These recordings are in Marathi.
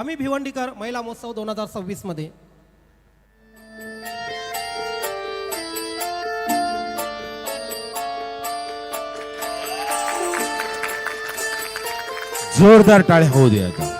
आम्ही भिवंडीकर महिला महोत्सव 2026 मध्ये जोरदार टाळ्या होऊ द्या आता.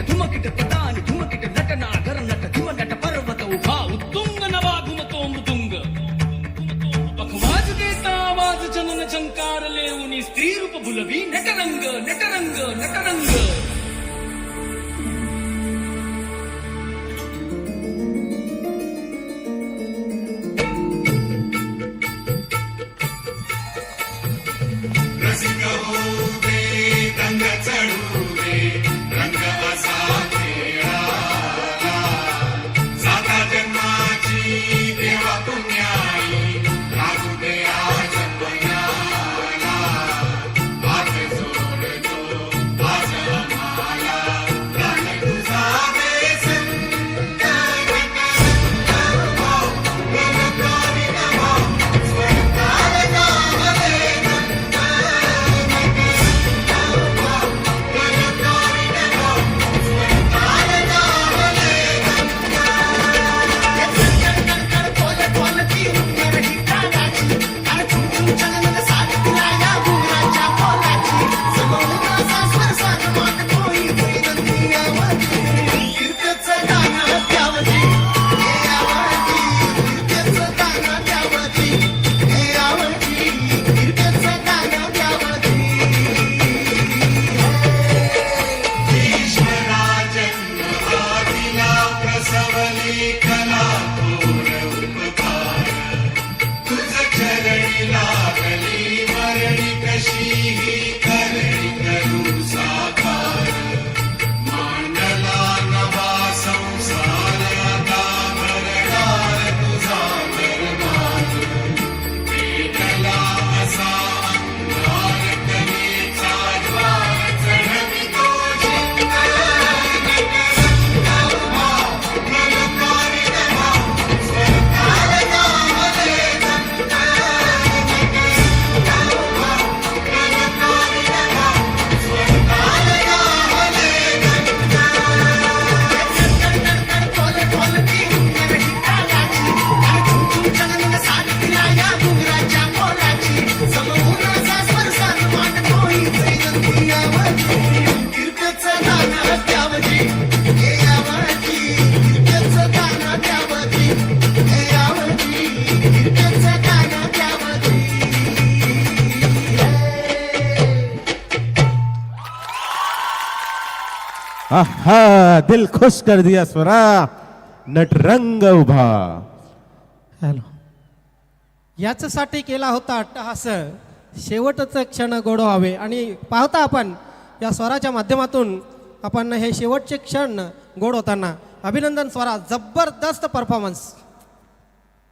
धुमकिट पदानि धुमकिट नटना धरनट धुमनट पर्वत उभा उत्तुंग नवा घुमतो मृदुंग पखवाज देता आवाज जनन झंकार लेऊनी स्त्री रूप भुलवी नटरंग नटरंग नटरंग. रसिक होऊ दे रंग चढू दे रंग असा खेळाला साता जन्माची देवा पुण्याई लागू दे आज पयाला हात जोडतो आज आम्हाला प्राण तुझा दे संत स्वर्गाला जावले आहा, दिल खुश कर दिया स्वरा. नटरंग उभा. हॅलो याच्यासाठी केला होता अट्टहास शेवटच क्षण गोड व्हावे आणि पाहता आपण या स्वराच्या माध्यमातून आपण हे शेवटचे क्षण गोड होताना अभिनंदन स्वरा जबरदस्त परफॉर्मन्स.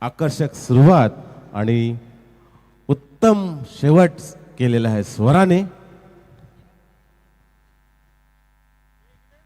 आकर्षक सुरुवात आणि उत्तम शेवट केलेला आहे स्वराने.